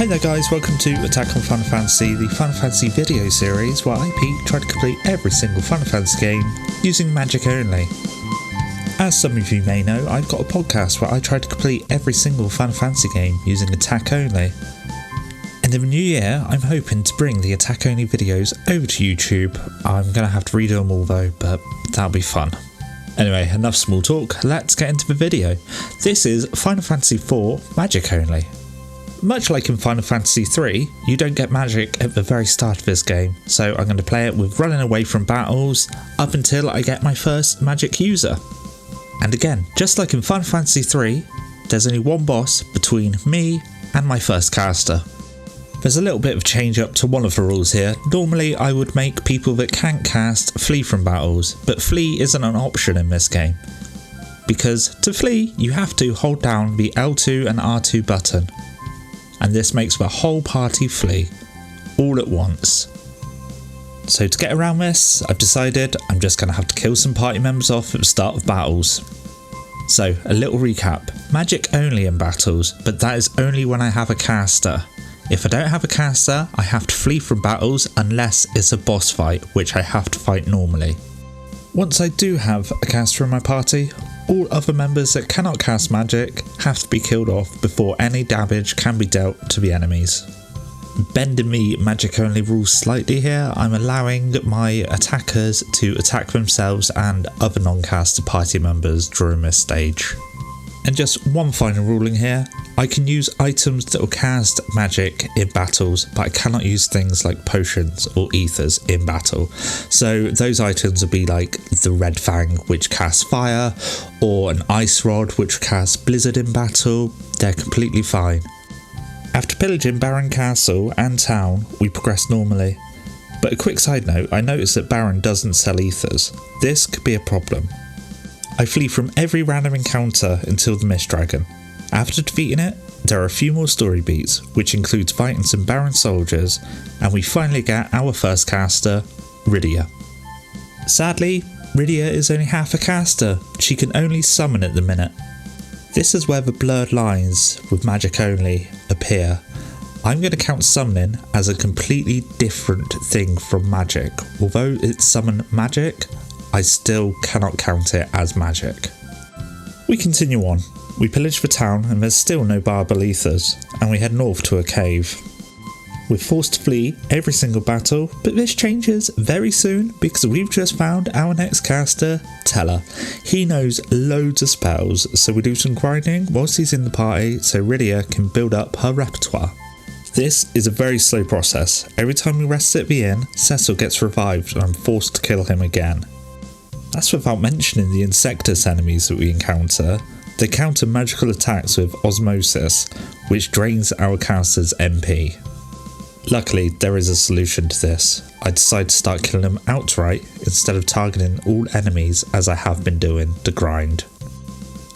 Hi there guys, welcome to Attack on Final Fantasy, the Final Fantasy video series where I, Pete, try to complete every single Final Fantasy game using magic only. As some of you may know, I've got a podcast where I try to complete every single Final Fantasy game using attack only. In the new year, I'm hoping to bring the attack only videos over to YouTube. I'm going to have to redo them all though, but that'll be fun. Anyway, enough small talk, let's get into the video. This is Final Fantasy IV magic only. Much like in Final Fantasy III, you don't get magic at the very start of this game, so I'm going to play it with running away from battles up until I get my first magic user. And again, just like in Final Fantasy III, there's only one boss between me and my first caster. There's a little bit of change up to one of the rules here. Normally I would make people that can't cast flee from battles, but flee isn't an option in this game. Because to flee, you have to hold down the L2 and R2 button. And this makes the whole party flee, all at once. So to get around this, I've decided I'm just going to have to kill some party members off at the start of battles. So, a little recap. Magic only in battles, but that is only when I have a caster. If I don't have a caster, I have to flee from battles unless it's a boss fight, which I have to fight normally. Once I do have a caster in my party, all other members that cannot cast magic have to be killed off before any damage can be dealt to the enemies. Bending me magic only rules slightly here, I'm allowing my attackers to attack themselves and other non-caster party members during this stage. And just one final ruling here, I can use items that will cast magic in battles, but I cannot use things like potions or ethers in battle. So those items will be like the Red Fang, which casts fire, or an Ice Rod, which casts blizzard in battle. They're completely fine. After pillaging Baron Castle and Town, we progress normally. But a quick side note, I noticed that Baron doesn't sell ethers. This could be a problem. I flee from every random encounter until the Mist Dragon. After defeating it, there are a few more story beats, which includes fighting some Baron soldiers, and we finally get our first caster, Rydia. Sadly, Rydia is only half a caster, she can only summon at the minute. This is where the blurred lines with magic only appear. I'm going to count summoning as a completely different thing from magic. Although it's summon magic, I still cannot count it as magic. We continue on. We pillage the town and there's still no Barbal Ethers, and we head north to a cave. We're forced to flee every single battle, but this changes very soon because we've just found our next caster, Teller. He knows loads of spells, so we do some grinding whilst he's in the party so Rydia can build up her repertoire. This is a very slow process. Every time we rest at the inn, Cecil gets revived and I'm forced to kill him again. That's without mentioning the Insectus enemies that we encounter. They counter magical attacks with Osmosis, which drains our caster's MP. Luckily, there is a solution to this. I decide to start killing them outright instead of targeting all enemies as I have been doing to grind.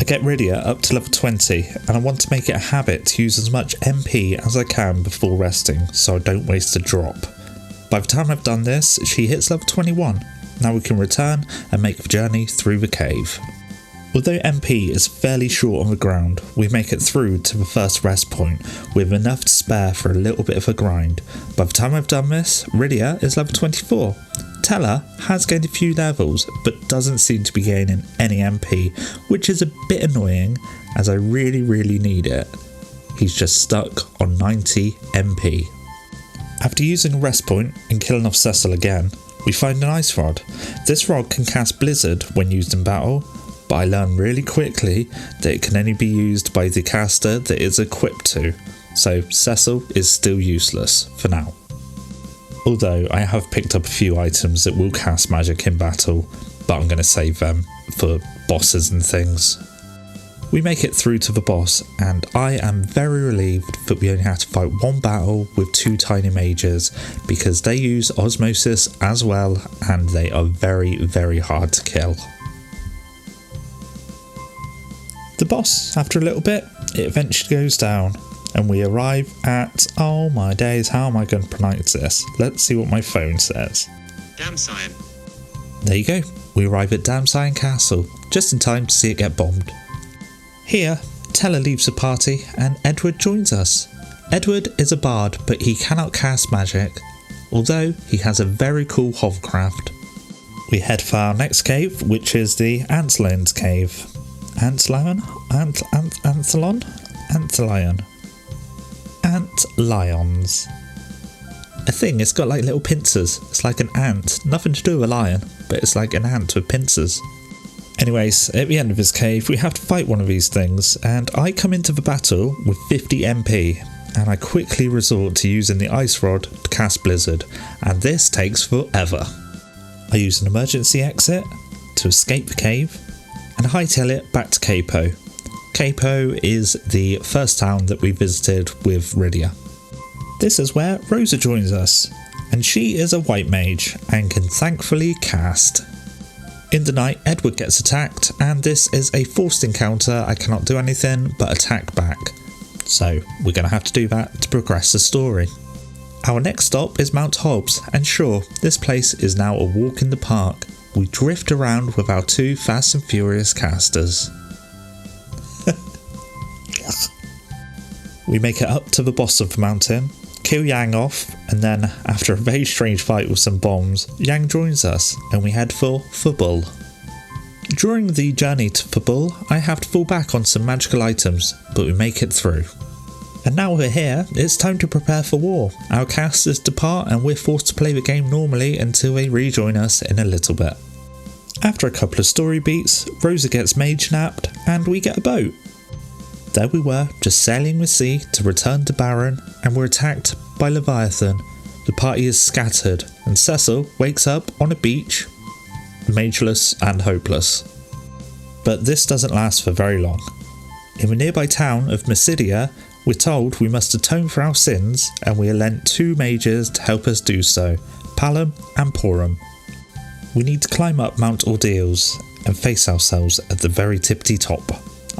I get Rydia up to level 20 and I want to make it a habit to use as much MP as I can before resting so I don't waste a drop. By the time I've done this, she hits level 21. Now we can return and make the journey through the cave. Although MP is fairly short on the ground, we make it through to the first rest point with enough to spare for a little bit of a grind. By the time I've done this, Rydia is level 24. Teller has gained a few levels but doesn't seem to be gaining any MP, which is a bit annoying as I really need it. He's just stuck on 90 MP. After using a rest point and killing off Cecil again, we find an Ice Rod. This rod can cast Blizzard when used in battle, but I learn really quickly that it can only be used by the caster that it's equipped to, so Cecil is still useless for now. Although I have picked up a few items that will cast magic in battle, but I'm going to save them for bosses and things. We make it through to the boss, and I am very relieved that we only had to fight one battle with two tiny mages because they use Osmosis as well and they are very hard to kill. The boss, after a little bit, it eventually goes down and we arrive at, oh my days, how am I going to pronounce this? Let's see what my phone says. Damsire. There you go, we arrive at Damsire Castle, just in time to see it get bombed. Here, Teller leaves the party and Edward joins us. Edward is a bard, but he cannot cast magic, although he has a very cool hovercraft. We head for our next cave, which is the Antlions cave. Antlion? Antlions. A thing, it's got like little pincers. It's like an ant. Nothing to do with a lion, but it's like an ant with pincers. Anyways, at the end of this cave, we have to fight one of these things, and I come into the battle with 50 MP, and I quickly resort to using the ice rod to cast Blizzard, and this takes forever. I use an emergency exit to escape the cave, and hightail it back to Capo. Capo is the first town that we visited with Rydia. This is where Rosa joins us, and she is a white mage and can thankfully cast. In the night, Edward gets attacked, and this is a forced encounter. I cannot do anything but attack back. So we're going to have to do that to progress the story. Our next stop is Mount Hobbs, and sure, this place is now a walk in the park. We drift around with our two Fast and Furious casters. We make it up to the boss of the mountain, kill Yang off, and then, after a very strange fight with some bombs, Yang joins us, and we head for Fubul. During the journey to Fubul, I have to fall back on some magical items, but we make it through. And now we're here, it's time to prepare for war. Our casters depart and we're forced to play the game normally until they rejoin us in a little bit. After a couple of story beats, Rosa gets mage napped and we get a boat. There we were, just sailing the sea to return to Baron, and we're attacked by Leviathan. The party is scattered and Cecil wakes up on a beach, mageless and hopeless. But this doesn't last for very long. In the nearby town of Mysidia, we're told we must atone for our sins, and we are lent two mages to help us do so, Palom and Porum. We need to climb up Mount Ordeals and face ourselves at the very tippity top.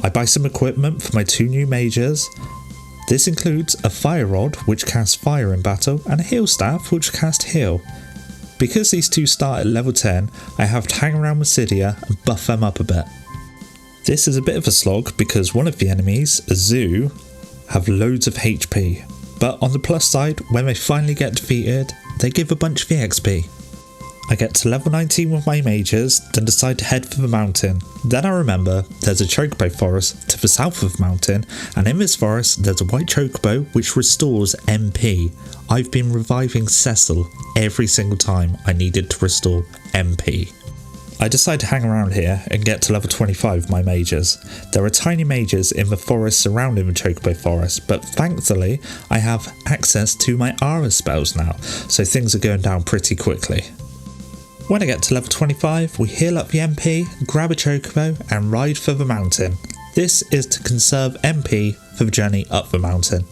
I buy some equipment for my two new mages. This includes a fire rod which casts fire in battle and a heal staff which casts heal. Because these two start at level 10, I have to hang around Mysidia and buff them up a bit. This is a bit of a slog because one of the enemies, a zoo, have loads of HP, but on the plus side, when they finally get defeated, they give a bunch of EXP. I get to level 19 with my mages, then decide to head for the mountain. Then I remember there's a chocobo forest to the south of the mountain, and in this forest there's a white chocobo which restores MP. I've been reviving Cecil every single time I needed to restore MP. I decide to hang around here and get to level 25 with my mages. There are tiny mages in the forest surrounding the chocobo forest, but thankfully I have access to my Aura spells now, so things are going down pretty quickly. When I get to level 25, we heal up the MP, grab a chocobo and ride for the mountain. This is to conserve MP for the journey up the mountain.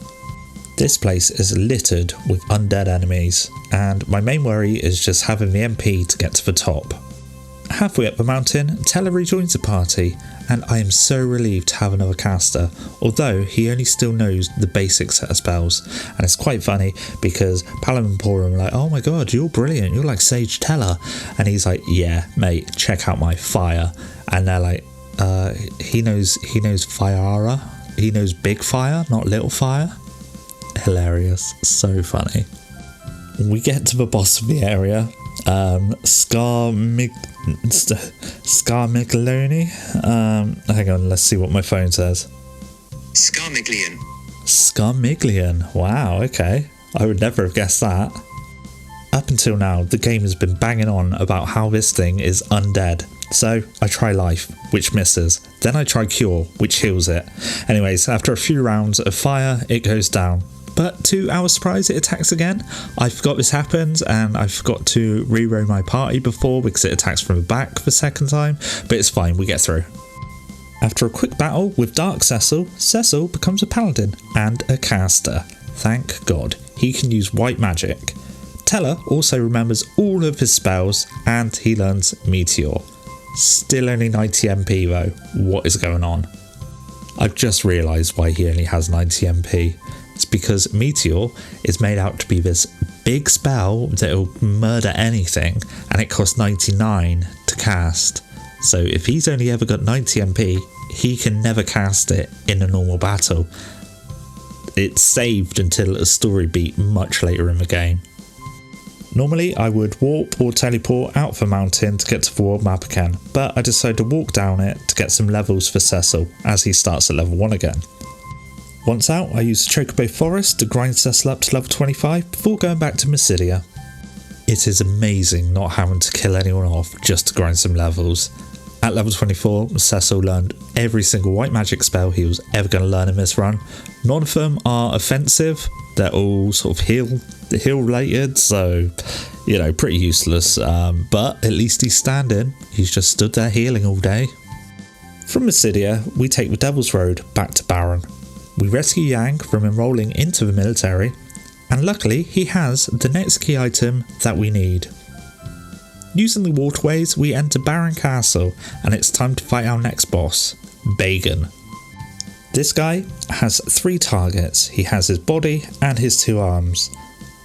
This place is littered with undead enemies, and my main worry is just having the MP to get to the top. Halfway up the mountain, Teller rejoins the party, and I am so relieved to have another caster, although he only still knows the basic set of spells. And it's quite funny because Palom and Porum are like, "Oh my god, you're brilliant, you're like Sage Teller," and he's like, "Yeah mate, check out my fire," and they're like, he knows Fiara, he knows big fire, not little fire." Hilarious, so funny. We get to the boss of the area, Scarmiglione. Hang on, let's see what my phone says. Scarmiglion. Wow, okay. I would never have guessed that. Up until now, the game has been banging on about how this thing is undead. So I try life, which misses. Then I try cure, which heals it. Anyways, after a few rounds of fire, it goes down. But to our surprise, it attacks again. I forgot this happens, and I forgot to reroll my party before because it attacks from the back the second time, but it's fine, we get through. After a quick battle with Dark Cecil, Cecil becomes a paladin and a caster. Thank God, he can use white magic. Teller also remembers all of his spells, and he learns Meteor. Still only 90 MP though, what is going on? I've just realised why he only has 90 MP. It's because Meteor is made out to be this big spell that will murder anything, and it costs 99 to cast. So if he's only ever got 90 MP, he can never cast it in a normal battle. it's saved until a story beat much later in the game. Normally I would warp or teleport out the mountain to get to the world map again, but I decided to walk down it to get some levels for Cecil as he starts at level 1 again. Once out, I used the Chocobo Forest to grind Cecil up to level 25 before going back to Mysidia. It is amazing not having to kill anyone off just to grind some levels. At level 24, Cecil learned every single white magic spell he was ever going to learn in this run. None of them are offensive, they're all sort of heal related, so pretty useless, but at least he's standing. He's just stood there healing all day. From Mysidia, we take the Devil's Road back to Baron. We rescue Yang from enrolling into the military, and luckily he has the next key item that we need. Using the waterways, we enter Baron Castle, and it's time to fight our next boss, Bagan. This guy has 3 targets. He has his body and his 2 arms.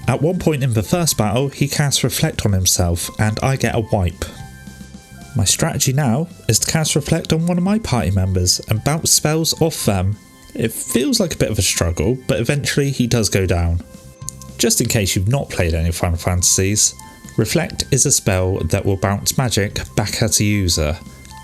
At one point in the first battle, he casts Reflect on himself, and I get a wipe. My strategy now is to cast Reflect on one of my party members and bounce spells off them. It feels like a bit of a struggle, but eventually he does go down. Just in case you've not played any Final Fantasies, Reflect is a spell that will bounce magic back at a user.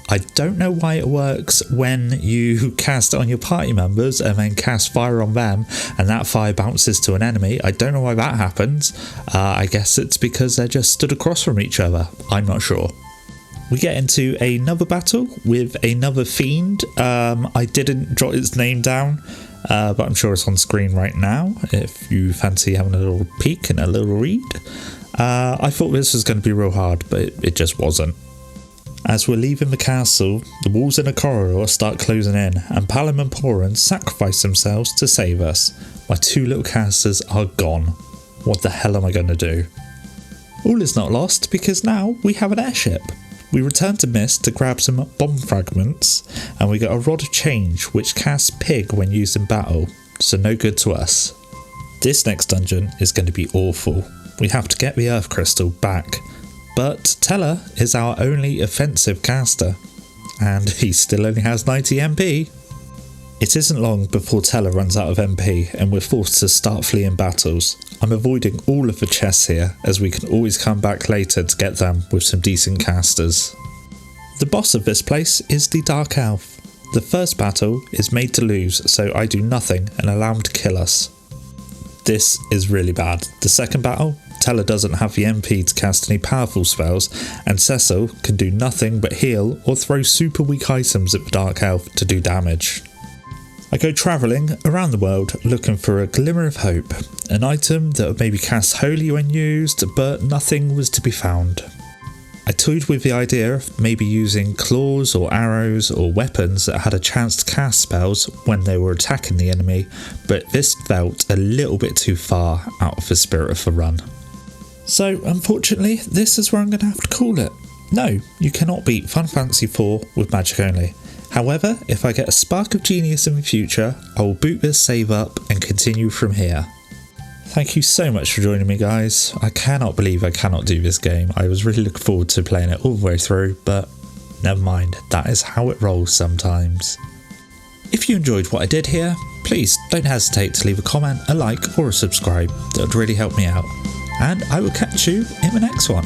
I don't know why it works when you cast it on your party members and then cast fire on them and that fire bounces to an enemy. I don't know why that happens. I guess it's because they're just stood across from each other. I'm not sure. We get into another battle with another fiend. I didn't jot its name down, but I'm sure it's on screen right now if you fancy having a little peek and a little read. I thought this was going to be real hard, but it just wasn't. As we're leaving the castle, the walls in the corridor start closing in, and Palom and Poran sacrifice themselves to save us. My 2 little casters are gone. What the hell am I going to do? All is not lost, because now we have an airship. We return to Mist to grab some bomb fragments, and we get a Rod of Change, which casts Pig when used in battle, so no good to us. This next dungeon is going to be awful. We have to get the Earth Crystal back, but Teller is our only offensive caster, and he still only has 90 MP. It isn't long before Teller runs out of MP and we're forced to start fleeing battles. I'm avoiding all of the chests here, as we can always come back later to get them with some decent casters. The boss of this place is the Dark Elf. The first battle is made to lose, so I do nothing and allow him to kill us. This is really bad. The second battle, Teller doesn't have the MP to cast any powerful spells, and Cecil can do nothing but heal or throw super weak items at the Dark Elf to do damage. I go travelling around the world looking for a glimmer of hope, an item that would maybe cast holy when used, but nothing was to be found. I toyed with the idea of maybe using claws or arrows or weapons that had a chance to cast spells when they were attacking the enemy, but this felt a little bit too far out of the spirit of the run. So unfortunately, this is where I'm going to have to call it. No, you cannot beat Final Fantasy IV with magic only. However, if I get a spark of genius in the future, I will boot this save up and continue from here. Thank you so much for joining me, guys. I cannot believe I cannot do this game. I was really looking forward to playing it all the way through, but never mind, that is how it rolls sometimes. If you enjoyed what I did here, please don't hesitate to leave a comment, a like or a subscribe. That would really help me out. And I will catch you in the next one.